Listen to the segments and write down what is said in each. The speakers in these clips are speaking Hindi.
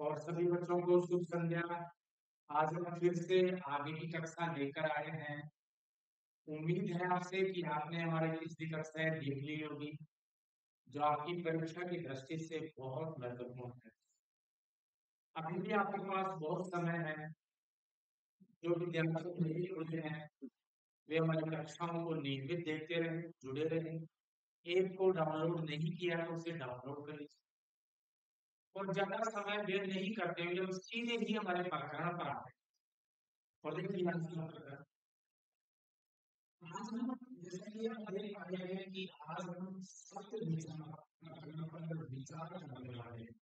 और सभी बच्चों को शुभ संध्या। आज हम फिर से आगे की कक्षा लेकर आए हैं। उम्मीद है आपसे कि आपने हमारी पिछली कक्षाएं देख ली होगी, जो आपकी परीक्षा की दृष्टि से बहुत महत्वपूर्ण है। अभी भी आपके पास बहुत समय है। जो विद्यार्थी नहीं जुड़े हैं, वे हमारी कक्षाओं को नियमित देखते रहें, जुड़े रहें। ऐप को डाउनलोड नहीं किया है तो उसे डाउनलोड कर लीजिए और ज्यादा समय व्यय नहीं करते हुए हम सीधे ही हमारे प्रकरण पर आते हैं। और देखिए आज हम जैसे कि आप देख पा रहे हैं कि आज हम सत्य विचार करने वाले हैं।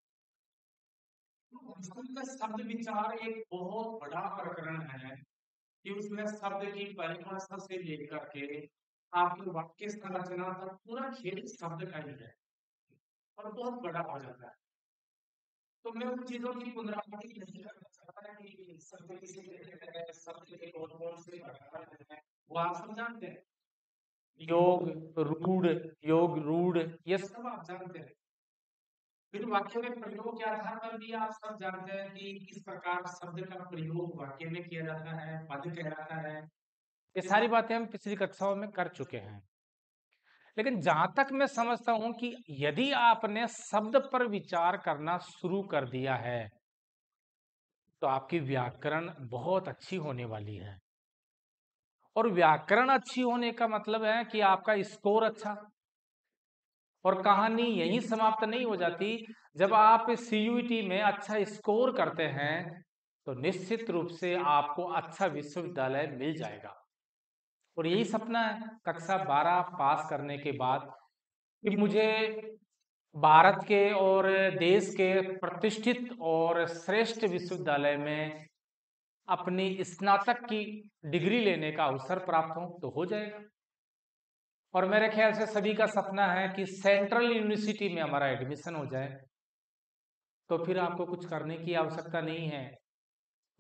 वास्तव में शब्द विचार एक बहुत बड़ा प्रकरण है कि उसमें शब्द की परिभाषा से लेकर के आपके वाक्य संरचना तक पूरा खेल शब्द का ही है और बहुत बड़ा हो जाता है। तो मैं उन चीजों की पुनरावृत्ति नहीं करना चाहता कि शब्द किसे कहते हैं, शब्द के कौन से प्रकार हैं, वो आप सब जानते हैं। योग रूढ़ ये सब आप जानते हैं। फिर वाक्य में प्रयोग के आधार पर भी आप सब जानते हैं कि किस प्रकार शब्द का प्रयोग वाक्य में किया जाता है, पद कहलाता है। ये सारी बातें हम पिछली कक्षाओं में कर चुके हैं। लेकिन जहां तक मैं समझता हूं कि यदि आपने शब्द पर विचार करना शुरू कर दिया है तो आपकी व्याकरण बहुत अच्छी होने वाली है। और व्याकरण अच्छी होने का मतलब है कि आपका स्कोर अच्छा। और कहानी यहीं समाप्त नहीं हो जाती। जब आप सीयूईटी में अच्छा स्कोर करते हैं तो निश्चित रूप से आपको अच्छा विश्वविद्यालय मिल जाएगा। और यही सपना है कक्षा 12 पास करने के बाद कि मुझे भारत के और देश के प्रतिष्ठित और श्रेष्ठ विश्वविद्यालय में अपनी स्नातक की डिग्री लेने का अवसर प्राप्त हो तो हो जाएगा। और मेरे ख्याल से सभी का सपना है कि सेंट्रल यूनिवर्सिटी में हमारा एडमिशन हो जाए। तो फिर आपको कुछ करने की आवश्यकता नहीं है।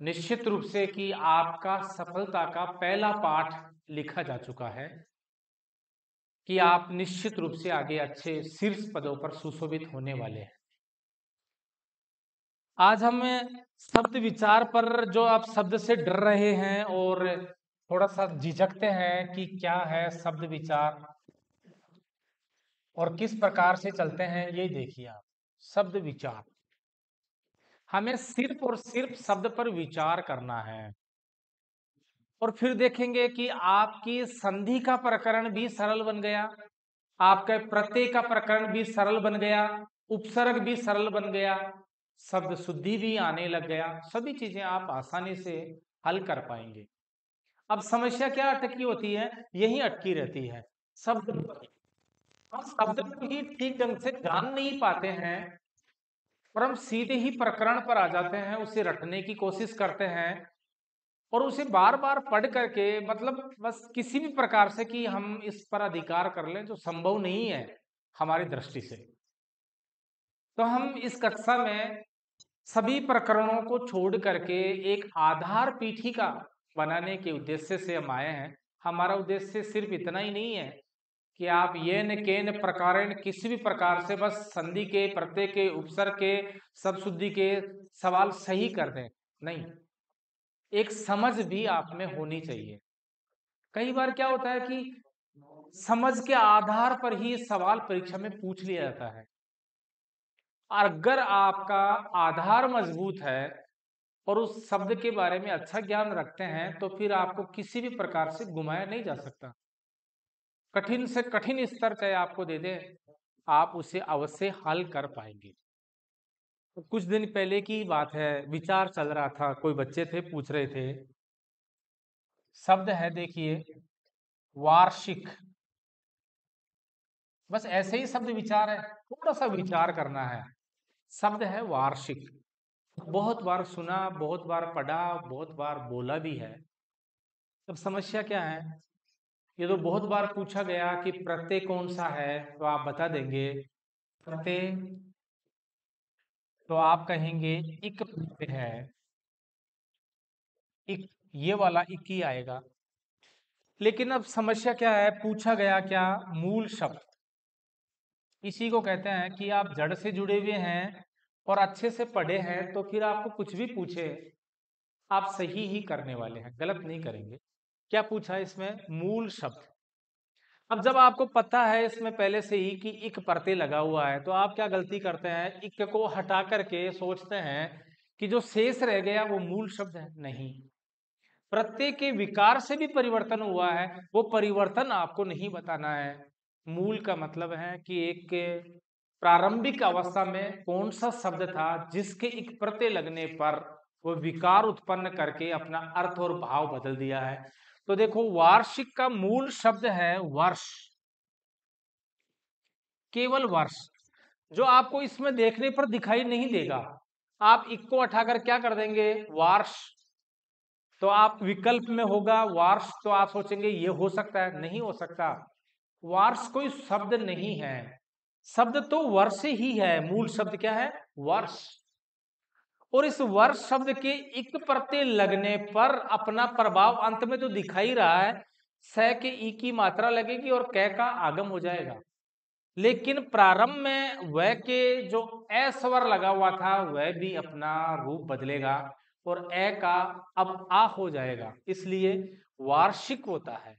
निश्चित रूप से कि आपका सफलता का पहला पाठ लिखा जा चुका है कि आप निश्चित रूप से आगे अच्छे शीर्ष पदों पर सुशोभित होने वाले हैं। आज हम शब्द विचार पर, जो आप शब्द से डर रहे हैं और थोड़ा सा झिझकते हैं कि क्या है शब्द विचार और किस प्रकार से चलते हैं, यही देखिए आप। शब्द विचार, हमें सिर्फ और सिर्फ शब्द पर विचार करना है। और फिर देखेंगे कि आपकी संधि का प्रकरण भी सरल बन गया, आपके प्रत्यय का प्रकरण भी सरल बन गया, उपसर्ग भी सरल बन गया, शब्द शुद्धि भी आने लग गया। सभी चीजें आप आसानी से हल कर पाएंगे। अब समस्या क्या अटकी होती है? यही अटकी रहती है शब्द। हम शब्द को ही ठीक ढंग से जान नहीं पाते हैं और हम सीधे ही प्रकरण पर आ जाते हैं, उसे रटने की कोशिश करते हैं और उसे बार बार पढ़ करके, मतलब बस किसी भी प्रकार से कि हम इस पर अधिकार कर लें, जो संभव नहीं है हमारी दृष्टि से। तो हम इस कक्षा में सभी प्रकरणों को छोड़ करके एक आधार पीठिका बनाने के उद्देश्य से हम आए हैं। हमारा उद्देश्य सिर्फ इतना ही नहीं है कि आप येन केन प्रकारेण किसी भी प्रकार से बस संधि के, प्रत्यय के, उपसर्ग के, सब शुद्धि के सवाल सही कर दें। नहीं, एक समझ भी आप में होनी चाहिए। कई बार क्या होता है कि समझ के आधार पर ही सवाल परीक्षा में पूछ लिया जाता है। अगर आपका आधार मजबूत है और उस शब्द के बारे में अच्छा ज्ञान रखते हैं तो फिर आपको किसी भी प्रकार से घुमाया नहीं जा सकता। कठिन से कठिन स्तर चाहे आपको दे दे, आप उसे अवश्य हल कर पाएंगे। तो कुछ दिन पहले की बात है, विचार चल रहा था, कोई बच्चे थे पूछ रहे थे, शब्द है देखिए वार्षिक। बस ऐसे ही शब्द विचार है, थोड़ा सा विचार करना है। शब्द है वार्षिक, बहुत बार सुना, बहुत बार पढ़ा, बहुत बार बोला भी है। अब समस्या क्या है? ये तो बहुत बार पूछा गया कि प्रत्यय कौन सा है, तो आप बता देंगे प्रत्यय, तो आप कहेंगे इक प्रत्यय है, इक, ये वाला इक ही आएगा। लेकिन अब समस्या क्या है, पूछा गया क्या? मूल शब्द। इसी को कहते हैं कि आप जड़ से जुड़े हुए हैं और अच्छे से पढ़े हैं तो फिर आपको कुछ भी पूछे आप सही ही करने वाले हैं, गलत नहीं करेंगे। क्या पूछा है इसमें? मूल शब्द। अब जब आपको पता है इसमें पहले से ही कि इक प्रत्यय लगा हुआ है, तो आप क्या गलती करते हैं? इक को हटा करके सोचते हैं कि जो शेष रह गया वो मूल शब्द है। नहीं, प्रत्यय के विकार से भी परिवर्तन हुआ है, वो परिवर्तन आपको नहीं बताना है। मूल का मतलब है कि एक प्रारंभिक अवस्था में कौन सा शब्द था जिसके एक प्रत्यय लगने पर वो विकार उत्पन्न करके अपना अर्थ और भाव बदल दिया है। तो देखो, वार्षिक का मूल शब्द है वर्ष, केवल वर्ष, जो आपको इसमें देखने पर दिखाई नहीं देगा। आप इक्को हटाकर क्या कर देंगे? वार्ष। तो आप विकल्प में होगा वार्ष, तो आप सोचेंगे ये हो सकता है, नहीं हो सकता। वार्ष कोई शब्द नहीं है, शब्द तो वर्ष ही है। मूल शब्द क्या है? वर्ष। और इस वर्ष शब्द के इक प्रत्यय लगने पर अपना प्रभाव अंत में जो दिखाई रहा है, स के ई की मात्रा लगेगी और क का आगम हो जाएगा। लेकिन प्रारंभ में वह के जो ए स्वर लगा हुआ था वह भी अपना रूप बदलेगा और ए का अब आ हो जाएगा, इसलिए वार्षिक होता है।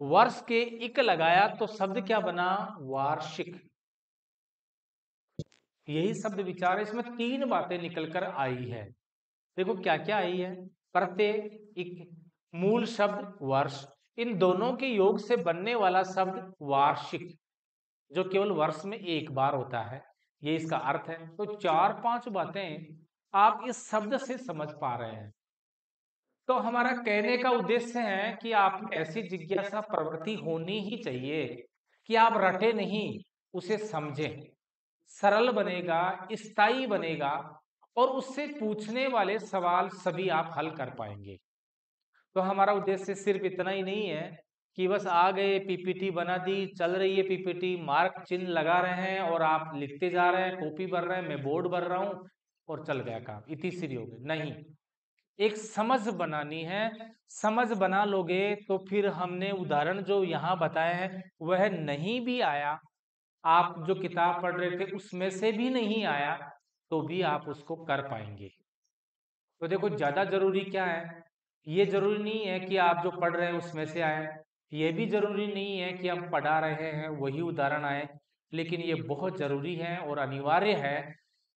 वर्ष के इक लगाया तो शब्द क्या बना? वार्षिक। यही शब्द विचार है। इसमें तीन बातें निकल कर आई है। देखो क्या क्या आई है? प्रत्यय, इक, मूल शब्द वर्ष, इन दोनों के योग से बनने वाला शब्द वार्षिक, जो केवल वर्ष में एक बार होता है। ये इसका अर्थ है। तो चार पांच बातें आप इस शब्द से समझ पा रहे हैं। तो हमारा कहने का उद्देश्य है कि आप ऐसी जिज्ञासा प्रवृत्ति होनी ही चाहिए कि आप रटे नहीं, उसे समझें। सरल बनेगा, स्थायी बनेगा और उससे पूछने वाले सवाल सभी आप हल कर पाएंगे। तो हमारा उद्देश्य सिर्फ इतना ही नहीं है कि बस आ गए, पीपीटी बना दी, चल रही है पीपीटी, मार्क चिन्ह लगा रहे हैं और आप लिखते जा रहे हैं, कॉपी भर रहे हैं, मैं बोर्ड भर रहा हूं और चल गया काम, इतनी सी हो गई। नहीं, एक समझ बनानी है। समझ बना लोगे तो फिर हमने उदाहरण जो यहाँ बताए हैं वह नहीं भी आया, आप जो किताब पढ़ रहे थे उसमें से भी नहीं आया, तो भी आप उसको कर पाएंगे। तो देखो, ज्यादा जरूरी क्या है? ये जरूरी नहीं है कि आप जो पढ़ रहे हैं उसमें से आए, ये भी जरूरी नहीं है कि हम पढ़ा रहे हैं वही उदाहरण आए, लेकिन ये बहुत जरूरी है और अनिवार्य है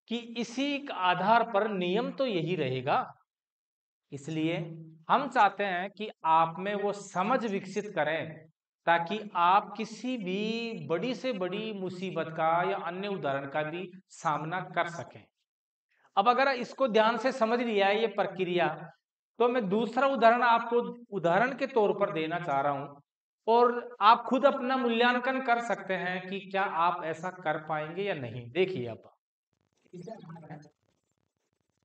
कि इसी के आधार पर नियम तो यही रहेगा। इसलिए हम चाहते हैं कि आप में वो समझ विकसित करें ताकि आप किसी भी बड़ी से बड़ी मुसीबत का या अन्य उदाहरण का भी सामना कर सकें। अब अगर इसको ध्यान से समझ लिया है ये प्रक्रिया, तो मैं दूसरा उदाहरण आपको उदाहरण के तौर पर देना चाह रहा हूं और आप खुद अपना मूल्यांकन कर सकते हैं कि क्या आप ऐसा कर पाएंगे या नहीं। देखिए, अब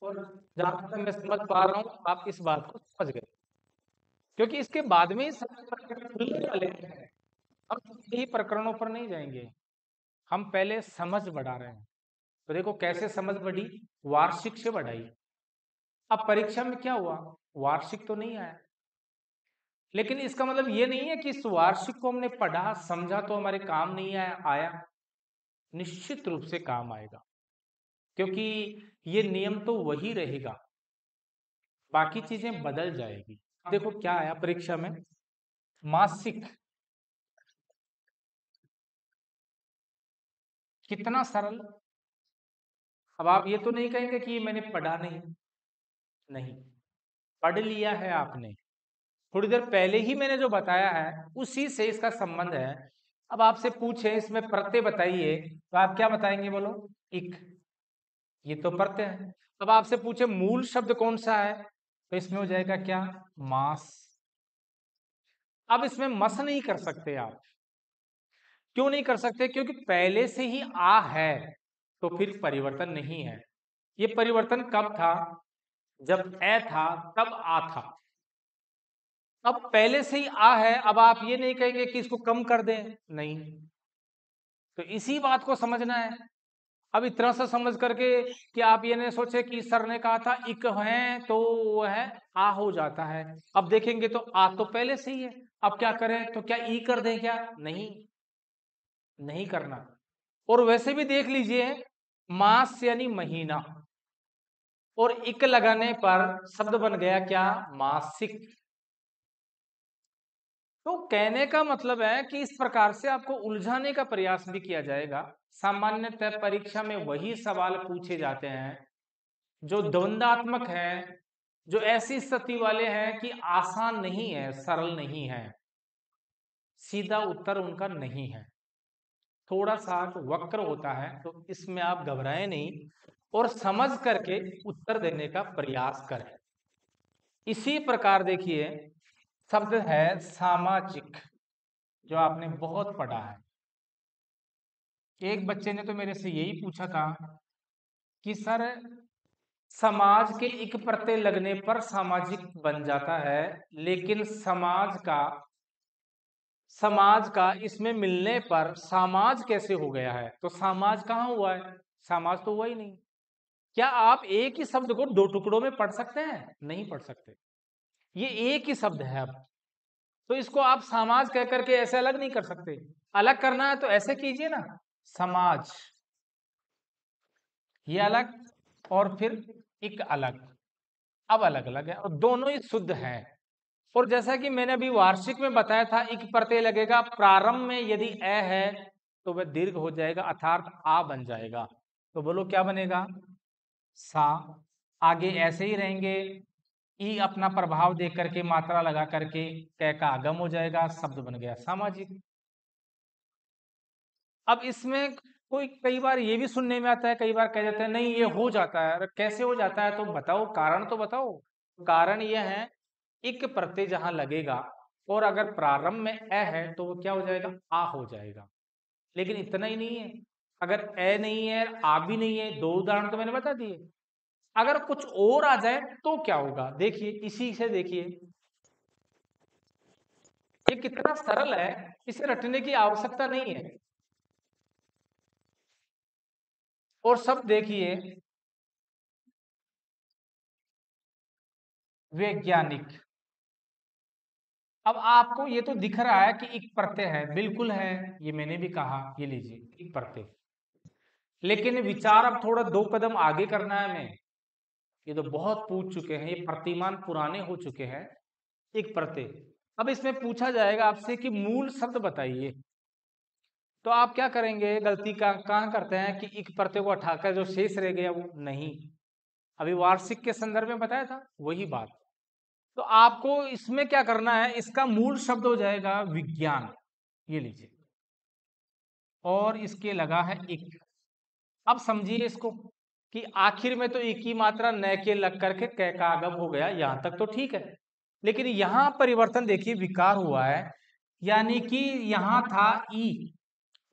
और जहां तक मैं समझ पा रहा हूं आप इस बात को समझ गए, क्योंकि इसके बाद में ही सारे प्रकरण खुलने वाले हैं। हम यही प्रकरणों पर नहीं जाएंगे, हम पहले समझ बढ़ा रहे हैं। तो देखो कैसे समझ बढ़ी? वार्षिक से बढ़ाई। अब परीक्षा में क्या हुआ? वार्षिक तो नहीं आया, लेकिन इसका मतलब ये नहीं है कि इस वार्षिक को हमने पढ़ा समझा तो हमारे काम नहीं आया। निश्चित रूप से काम आएगा, क्योंकि ये नियम तो वही रहेगा, बाकी चीजें बदल जाएगी। देखो क्या आया परीक्षा में? मासिक। कितना सरल। अब आप ये तो नहीं कहेंगे कि मैंने पढ़ा नहीं। नहीं, पढ़ लिया है आपने। थोड़ी देर पहले ही मैंने जो बताया है उसी से इसका संबंध है। अब आपसे पूछे इसमें प्रत्यय बताइए, तो आप क्या बताएंगे? बोलो। इक। ये तो प्रत्यय है। अब आपसे पूछे मूल शब्द कौन सा है, तो इसमें हो जाएगा क्या? मास। अब इसमें मस नहीं कर सकते आप। क्यों नहीं कर सकते? क्योंकि पहले से ही आ है, तो फिर परिवर्तन नहीं है। ये परिवर्तन कब था? जब ए था तब आ था। अब पहले से ही आ है, अब आप ये नहीं कहेंगे कि इसको कम कर दें, नहीं। तो इसी बात को समझना है। अब इतना सा समझ करके कि आप ये नहीं सोचे कि सर ने कहा था इक है तो वो है आ हो जाता है। अब देखेंगे तो आ तो पहले से ही है, अब क्या करें? तो क्या ई कर दें क्या? नहीं, नहीं करना। और वैसे भी देख लीजिए, मास यानी महीना, और इक लगाने पर शब्द बन गया क्या? मासिक। तो कहने का मतलब है कि इस प्रकार से आपको उलझाने का प्रयास भी किया जाएगा। सामान्यतः परीक्षा में वही सवाल पूछे जाते हैं जो द्वंद्वात्मक है, जो ऐसी स्थिति वाले हैं कि आसान नहीं है, सरल नहीं है, सीधा उत्तर उनका नहीं है, थोड़ा सा वक्र होता है। तो इसमें आप घबराएं नहीं और समझ करके उत्तर देने का प्रयास करें। इसी प्रकार देखिए शब्द है सामाजिक, जो आपने बहुत पढ़ा है। एक बच्चे ने तो मेरे से यही पूछा था कि सर, समाज के इक प्रत्यय लगने पर सामाजिक बन जाता है, लेकिन समाज का इसमें मिलने पर समाज कैसे हो गया है? तो समाज कहाँ हुआ है? समाज तो हुआ ही नहीं। क्या आप एक ही शब्द को दो टुकड़ों में पढ़ सकते हैं? नहीं पढ़ सकते। ये एक ही शब्द है। अब तो इसको आप समाज कह करके ऐसे अलग नहीं कर सकते। अलग करना है तो ऐसे कीजिए ना, समाज ये अलग और फिर एक अलग। अब अलग अलग है और दोनों ही शुद्ध हैं। और जैसा कि मैंने अभी वार्षिक में बताया था, एक प्रत्यय लगेगा प्रारंभ में, यदि अ है तो वह दीर्घ हो जाएगा अर्थात आ बन जाएगा। तो बोलो क्या बनेगा? सा। आगे ऐसे ही रहेंगे, ई अपना प्रभाव देख करके मात्रा लगा करके क का आगम हो जाएगा, शब्द बन गया सामाजिक। अब इसमें कोई कई बार ये भी सुनने में आता है, कई बार कह देते हैं नहीं ये हो जाता है। अरे कैसे हो जाता है? तो बताओ, कारण तो बताओ। कारण यह है, इक प्रत्यय जहां लगेगा और अगर प्रारंभ में अ है तो वो क्या हो जाएगा? आ हो जाएगा। लेकिन इतना ही नहीं है, अगर अ नहीं है, आ भी नहीं है, दो उदाहरण तो मैंने बता दिए। अगर कुछ और आ जाए तो क्या होगा? देखिए, इसी से देखिए, ये कितना सरल है, इसे रटने की आवश्यकता नहीं है। और सब देखिए, वैज्ञानिक। अब आपको ये तो दिख रहा है कि एक प्रत्यय है, बिल्कुल है, ये मैंने भी कहा, ये लीजिए एक प्रत्यय। लेकिन विचार अब थोड़ा दो कदम आगे करना है हमें। ये तो बहुत पूछ चुके हैं, ये प्रतिमान पुराने हो चुके हैं। एक प्रत्यय, अब इसमें पूछा जाएगा आपसे कि मूल शब्द बताइए। तो आप क्या करेंगे? गलती का कहाँ करते हैं कि एक प्रत्यय को हटाकर जो शेष रह गया वो नहीं। अभी वार्षिक के संदर्भ में बताया था वही बात। तो आपको इसमें क्या करना है, इसका मूल शब्द हो जाएगा विज्ञान, ये लीजिए, और इसके लगा है इक। अब समझिए इसको कि आखिर में तो एक ही मात्रा न के लग करके क का आगम हो गया, यहां तक तो ठीक है। लेकिन यहां परिवर्तन देखिए, विकार हुआ है, यानी कि यहां था ई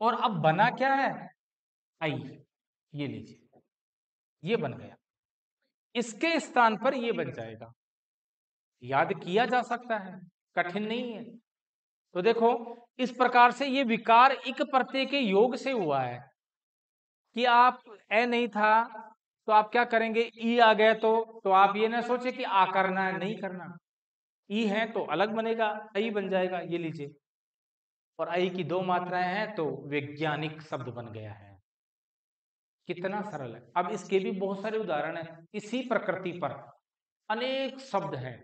और अब बना क्या है? आई। ये लीजिए, ये बन गया, इसके स्थान पर ये बन जाएगा। याद किया जा सकता है, कठिन नहीं है। तो देखो, इस प्रकार से ये विकार इक प्रत्यय के योग से हुआ है कि आप ए नहीं था तो आप क्या करेंगे? ई आ गया तो आप ये ना सोचे कि आ करना है, नहीं करना। ई है तो अलग बनेगा, आई बन जाएगा, ये लीजिए। और आई की दो मात्राएं हैं तो वैज्ञानिक शब्द बन गया है। कितना सरल है। अब इसके भी बहुत सारे उदाहरण हैं इसी प्रकृति पर, अनेक शब्द हैं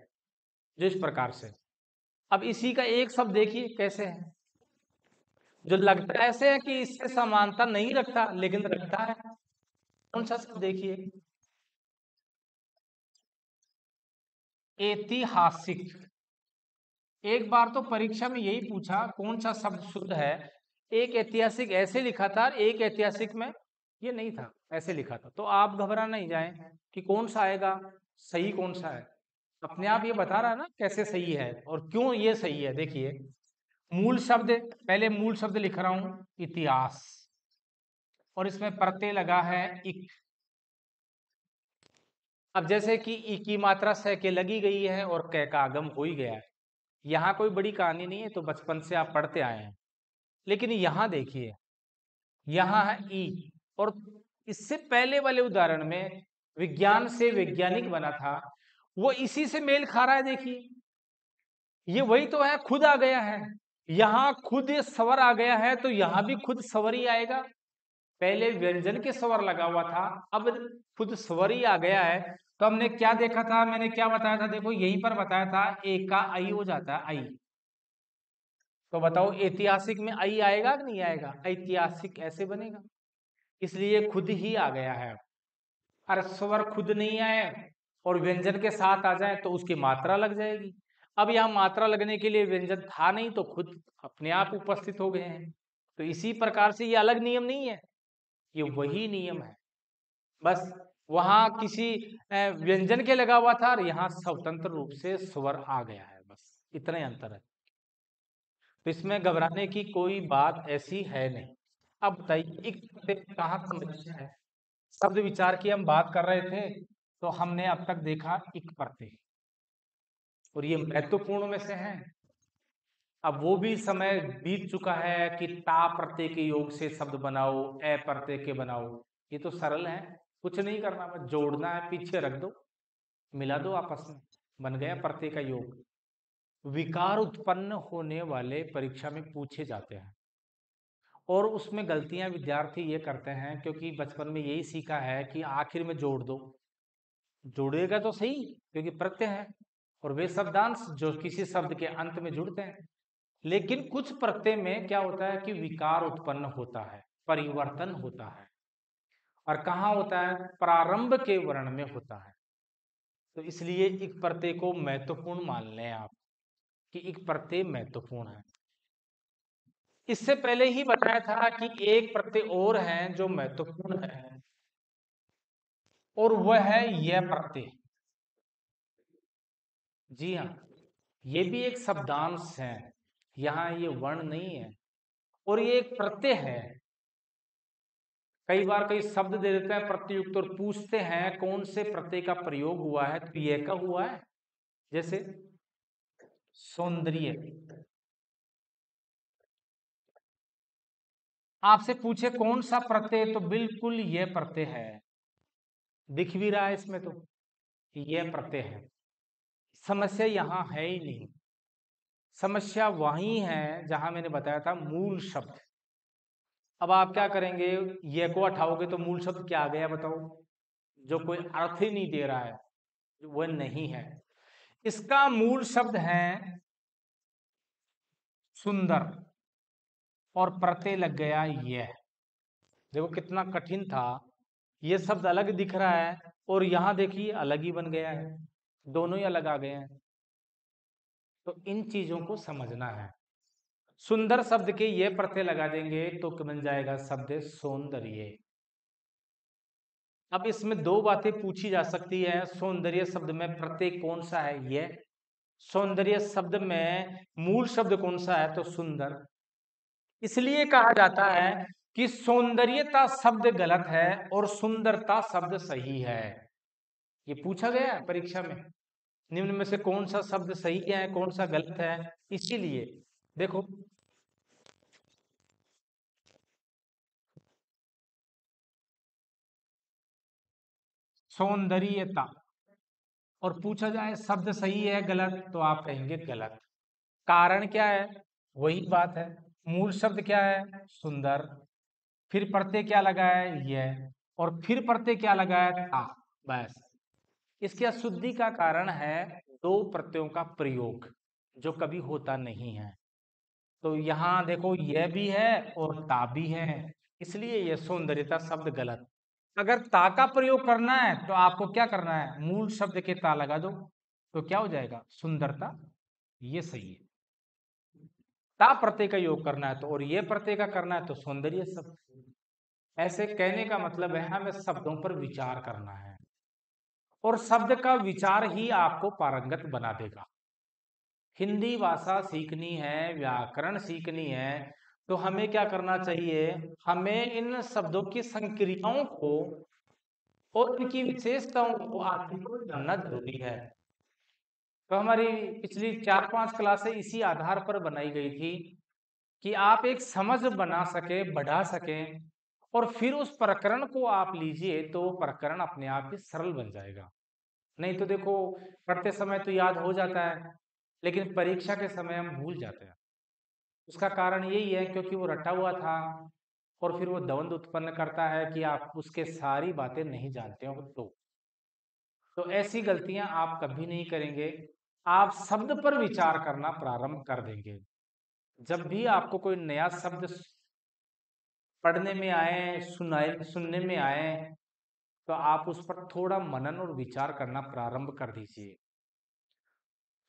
जो इस प्रकार से। अब इसी का एक शब्द देखिए कैसे है, जो लगता ऐसे है कि इससे समानता नहीं रखता लेकिन रखता है। कौन सा शब्द? देखिए, ऐतिहासिक। एक बार तो परीक्षा में यही पूछा कौन सा शब्द शुद्ध है। एक ऐतिहासिक ऐसे लिखा था, एक ऐतिहासिक में ये नहीं था, ऐसे लिखा था। तो आप घबरा नहीं जाएं कि कौन सा आएगा, सही कौन सा है। अपने आप ये बता रहा है ना कैसे सही है और क्यों ये सही है। देखिए, मूल शब्द, पहले मूल शब्द लिख रहा हूं इतिहास, और इसमें प्रत्यय लगा है इक। अब जैसे कि ई की मात्रा स के लगी गई है और क का आगम हो ही गया है, यहाँ कोई बड़ी कहानी नहीं है, तो बचपन से आप पढ़ते आए हैं। लेकिन यहाँ देखिए, यहाँ है ई, और इससे पहले वाले उदाहरण में विज्ञान से वैज्ञानिक बना था, वो इसी से मेल खा रहा है। देखिए, ये वही तो है, खुद आ गया है। यहाँ खुद स्वर आ गया है तो यहाँ भी खुद स्वर ही आएगा। पहले व्यंजन के स्वर लगा हुआ था, अब खुद स्वर ही आ गया है। तो हमने क्या देखा था, मैंने क्या बताया था, देखो यहीं पर बताया था, एक का आई हो जाता है, आई। तो बताओ ऐतिहासिक में आई आएगा कि नहीं आएगा? ऐतिहासिक ऐसे बनेगा, इसलिए खुद ही आ गया है। अरे स्वर खुद नहीं आए और व्यंजन के साथ आ जाए तो उसकी मात्रा लग जाएगी। अब यहाँ मात्रा लगने के लिए व्यंजन था नहीं तो खुद अपने आप उपस्थित हो गए हैं। तो इसी प्रकार से ये अलग नियम नहीं है, ये वही नियम है। बस वहां किसी व्यंजन के लगा हुआ था और यहाँ स्वतंत्र रूप से स्वर आ गया है, बस इतना ही अंतर है। तो इसमें घबराने की कोई बात ऐसी है नहीं। अब बताइए एक कहाँ समस्या है? शब्द विचार की हम बात कर रहे थे, तो हमने अब तक देखा इक प्रत्यय, और ये महत्वपूर्ण में से है। अब वो भी समय बीत चुका है कि ता प्रत्यय के योग से शब्द बनाओ, ए प्रत्यय के बनाओ। ये तो सरल है, कुछ नहीं करना, बस जोड़ना है, पीछे रख दो, मिला दो आपस में, बन गया प्रत्यय का योग। विकार उत्पन्न होने वाले परीक्षा में पूछे जाते हैं, और उसमें गलतियां विद्यार्थी ये करते हैं क्योंकि बचपन में यही सीखा है कि आखिर में जोड़ दो, जोड़ेगा तो सही क्योंकि प्रत्यय है, और वे शब्दांश जो किसी शब्द के अंत में जुड़ते हैं। लेकिन कुछ प्रत्यय में क्या होता है कि विकार उत्पन्न होता है, परिवर्तन होता है, और कहाँ होता है? प्रारंभ के वर्ण में होता है। तो इसलिए इक प्रत्यय को महत्वपूर्ण मान लें आप, कि इक प्रत्यय महत्वपूर्ण है। इससे पहले ही बताया था कि एक प्रत्यय और है जो महत्वपूर्ण है, और वह है यह प्रत्यय। जी हाँ, ये भी एक शब्दांश है, यहाँ ये वर्ण नहीं है, और ये एक प्रत्यय है। कई बार कई शब्द दे देते हैं प्रत्ययुक्त और पूछते हैं कौन से प्रत्यय का प्रयोग हुआ है, तो ये का हुआ है। जैसे सौंदर्य, आपसे पूछे कौन सा प्रत्यय, तो बिल्कुल ये प्रत्यय है, दिख भी रहा है इसमें, तो ये प्रत्यय है। समस्या यहाँ है ही नहीं, समस्या वही है जहां मैंने बताया था मूल शब्द। अब आप क्या करेंगे, ये को हटाओगे तो मूल शब्द क्या आ गया बताओ? जो कोई अर्थ ही नहीं दे रहा है, वह नहीं है। इसका मूल शब्द है सुंदर, और प्रत्यय लग गया यह। देखो कितना कठिन था, ये शब्द अलग दिख रहा है और यहां देखिए अलग ही बन गया है, दोनों ही अलग आ गए हैं। तो इन चीजों को समझना है। सुंदर शब्द के ये प्रत्यय लगा देंगे तो बन जाएगा शब्द सौंदर्य। अब इसमें दो बातें पूछी जा सकती है, सौंदर्य शब्द में प्रत्यय कौन सा है? ये सौंदर्य शब्द में मूल शब्द कौन सा है? तो सुंदर। इसलिए कहा जाता है कि सौंदर्यता शब्द गलत है और सुंदरता शब्द सही है। ये पूछा गया है परीक्षा में, निम्न में से कौन सा शब्द सही है, कौन सा गलत है। इसीलिए देखो, सौंदर्यता, और पूछा जाए शब्द सही है गलत, तो आप कहेंगे गलत। कारण क्या है? वही बात है, मूल शब्द क्या है? सुंदर। फिर प्रत्यय क्या लगा है? यह। और फिर प्रत्यय क्या लगा है? था। बस, इसकी अशुद्धि का कारण है दो प्रत्ययों का प्रयोग, जो कभी होता नहीं है। तो यहाँ देखो यह भी है और ता भी है, इसलिए यह सौंदर्यता शब्द गलत। अगर ता का प्रयोग करना है तो आपको क्या करना है? मूल शब्द के ता लगा दो, तो क्या हो जाएगा? सुंदरता। ये सही है। ता प्रत्यय का योग करना है तो, और ये प्रत्यय का करना है तो सौंदर्य शब्द। ऐसे कहने का मतलब है हमें शब्दों पर विचार करना है, और शब्द का विचार ही आपको पारंगत बना देगा। हिंदी भाषा सीखनी है, व्याकरण सीखनी है, तो हमें क्या करना चाहिए? हमें इन शब्दों की संक्रियाओं को और इनकी विशेषताओं को आदमी को जानना जरूरी है। तो हमारी पिछली 4-5 क्लासें इसी आधार पर बनाई गई थी कि आप एक समझ बना सके, बढ़ा सकें, और फिर उस प्रकरण को आप लीजिए तो वो प्रकरण अपने आप ही सरल बन जाएगा। नहीं तो देखो, पढ़ते समय तो याद हो जाता है, लेकिन परीक्षा के समय हम भूल जाते हैं। उसका कारण यही है क्योंकि वो रटा हुआ था, और फिर वो द्वंद उत्पन्न करता है कि आप उसके सारी बातें नहीं जानते हो। तो ऐसी गलतियां आप कभी नहीं करेंगे। आप शब्द पर विचार करना प्रारंभ कर देंगे। जब भी आपको कोई नया शब्द पढ़ने में आए, सुनने में आए, तो आप उस पर थोड़ा मनन और विचार करना प्रारंभ कर दीजिए।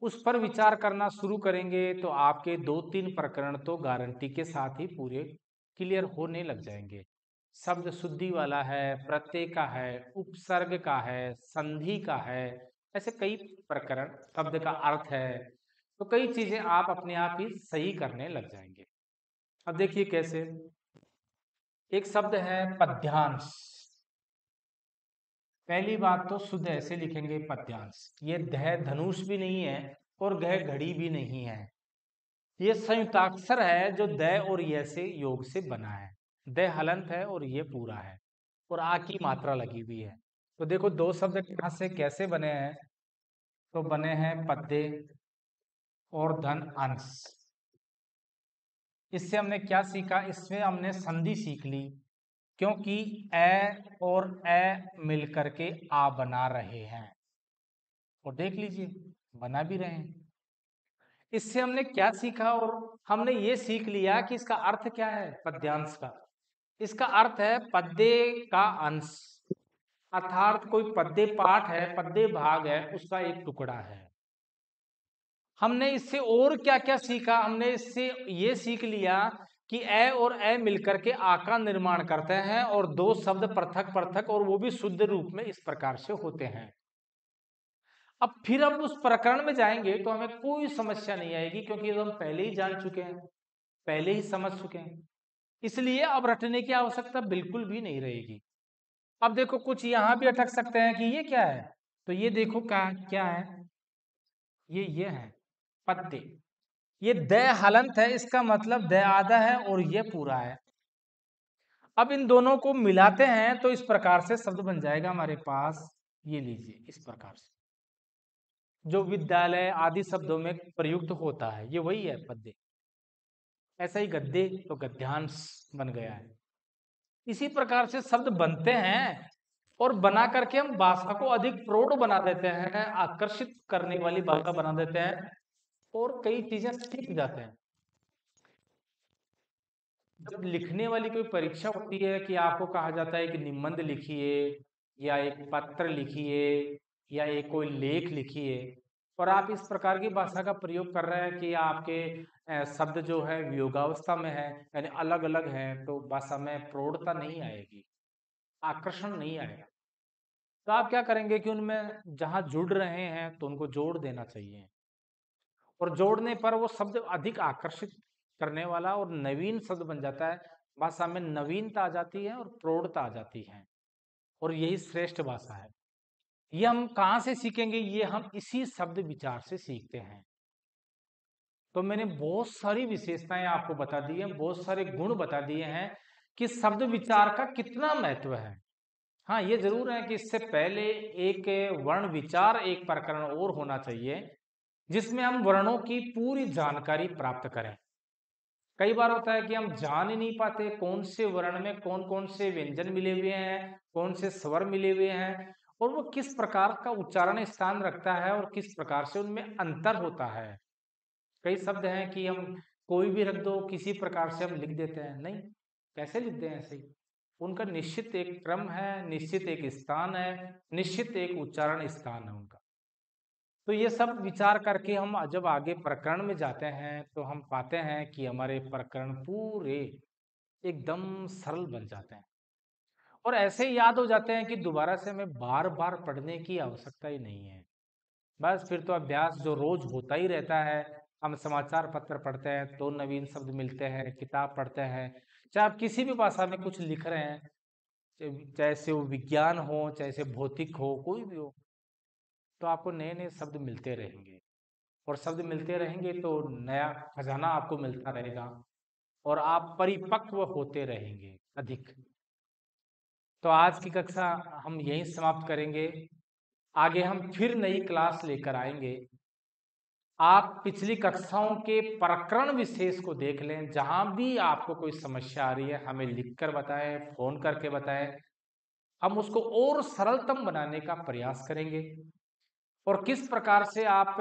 उस पर विचार करना शुरू करेंगे तो आपके 2-3 प्रकरण तो गारंटी के साथ ही पूरे क्लियर होने लग जाएंगे। शब्द शुद्धि वाला है, प्रत्यय का है, उपसर्ग का है, संधि का है, ऐसे कई प्रकरण, शब्द का अर्थ है, तो कई चीजें आप अपने आप ही सही करने लग जाएंगे। अब देखिए कैसे। एक शब्द है पद्यांश। पहली बात तो शुद्ध ऐसे लिखेंगे पद्यांश। ये ध धनुष भी नहीं है और घ घड़ी भी नहीं है। ये संयुक्ताक्षर है जो द और य से योग से बना है। द हलंत है और ये पूरा है और आ की मात्रा लगी हुई है। तो देखो दो शब्द कहाँ से कैसे बने हैं। तो बने हैं पद्य और धन अंश। इससे हमने क्या सीखा, इसमें हमने संधि सीख ली, क्योंकि ए और ए मिलकर के आ बना रहे हैं। और देख लीजिए बना भी रहे हैं। इससे हमने क्या सीखा, और हमने ये सीख लिया कि इसका अर्थ क्या है पद्यांश का। इसका अर्थ है पद्य का अंश, अर्थात कोई पद्य पाठ है, पद्य भाग है, उसका एक टुकड़ा है। हमने इससे और क्या क्या सीखा, हमने इससे ये सीख लिया कि ए और ए मिलकर के आ का निर्माण करते हैं और दो शब्द पृथक पृथक और वो भी शुद्ध रूप में इस प्रकार से होते हैं। अब फिर हम उस प्रकरण में जाएंगे तो हमें कोई समस्या नहीं आएगी, क्योंकि हम पहले ही जान चुके हैं, पहले ही समझ चुके हैं, इसलिए अब रटने की आवश्यकता बिल्कुल भी नहीं रहेगी। अब देखो कुछ यहां भी अटक सकते हैं कि ये क्या है, तो ये देखो क्या क्या है, ये है पत्ते। ये द हलंत है, इसका मतलब द आधा है और ये पूरा है। अब इन दोनों को मिलाते हैं तो इस प्रकार से शब्द बन जाएगा हमारे पास, ये लीजिए इस प्रकार से, जो विद्यालय आदि शब्दों में प्रयुक्त होता है, ये वही है पद्य। ऐसा ही गद्य तो गद्यांश बन गया है। इसी प्रकार से शब्द बनते हैं और बना करके हम भाषा को अधिक प्रौढ़ बना देते हैं, आकर्षित करने वाली भाषा बना देते हैं और कई चीजें सीख जाते हैं। जब लिखने वाली कोई परीक्षा होती है कि आपको कहा जाता है कि निबंध लिखिए या एक पत्र लिखिए या एक कोई लेख लिखिए, और आप इस प्रकार की भाषा का प्रयोग कर रहे हैं कि आपके शब्द जो है वियोगावस्था में है, यानी अलग अलग हैं, तो भाषा में प्रौढ़ता नहीं आएगी, आकर्षण नहीं आएगा। तो आप क्या करेंगे कि उनमें जहां जुड़ रहे हैं तो उनको जोड़ देना चाहिए, और जोड़ने पर वो शब्द अधिक आकर्षित करने वाला और नवीन शब्द बन जाता है। भाषा में नवीनता आ जाती है और प्रौढ़ता आ जाती है, और यही श्रेष्ठ भाषा है। ये हम कहाँ से सीखेंगे, ये हम इसी शब्द विचार से सीखते हैं। तो मैंने बहुत सारी विशेषताएं आपको बता दी हैं, बहुत सारे गुण बता दिए हैं कि शब्द विचार का कितना महत्व है। हाँ ये जरूर है कि इससे पहले एक वर्ण विचार एक प्रकरण और होना चाहिए, जिसमें हम वर्णों की पूरी जानकारी प्राप्त करें। कई बार होता है कि हम जान ही नहीं पाते कौन से वर्ण में कौन कौन से व्यंजन मिले हुए हैं, कौन से स्वर मिले हुए हैं, और वो किस प्रकार का उच्चारण स्थान रखता है और किस प्रकार से उनमें अंतर होता है। कई शब्द हैं कि हम कोई भी रख दो किसी प्रकार से हम लिख देते हैं, नहीं, कैसे लिख दें ऐसे ही, उनका निश्चित एक क्रम है, निश्चित एक स्थान है, निश्चित एक उच्चारण स्थान है उनका। तो ये सब विचार करके हम जब आगे प्रकरण में जाते हैं तो हम पाते हैं कि हमारे प्रकरण पूरे एकदम सरल बन जाते हैं और ऐसे ही याद हो जाते हैं कि दोबारा से हमें बार बार पढ़ने की आवश्यकता ही नहीं है। बस फिर तो अभ्यास जो रोज होता ही रहता है। हम समाचार पत्र पढ़ते हैं तो नवीन शब्द मिलते हैं, किताब पढ़ते हैं, चाहे आप किसी भी भाषा में कुछ लिख रहे हैं, चाहे से वो विज्ञान हो चाहे से भौतिक हो, कोई भी हो, तो आपको नए नए शब्द मिलते रहेंगे, और शब्द मिलते रहेंगे तो नया खजाना आपको मिलता रहेगा और आप परिपक्व होते रहेंगे अधिक। तो आज की कक्षा हम यहीं समाप्त करेंगे। आगे हम फिर नई क्लास लेकर आएंगे। आप पिछली कक्षाओं के प्रकरण विशेष को देख लें। जहां भी आपको कोई समस्या आ रही है, हमें लिखकर बताएं, फोन करके बताएं। हम उसको और सरलतम बनाने का प्रयास करेंगे। और किस प्रकार से आप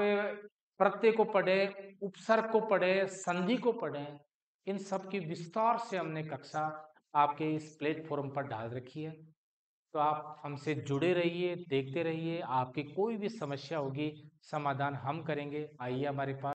प्रत्यय को पढ़ें, उपसर्ग को पढ़ें, संधि को पढ़ें, इन सब की विस्तार से हमने कक्षा आपके इस प्लेटफॉर्म पर डाल रखी है। तो आप हमसे जुड़े रहिए, देखते रहिए। आपकी कोई भी समस्या होगी, समाधान हम करेंगे। आइए हमारे पास।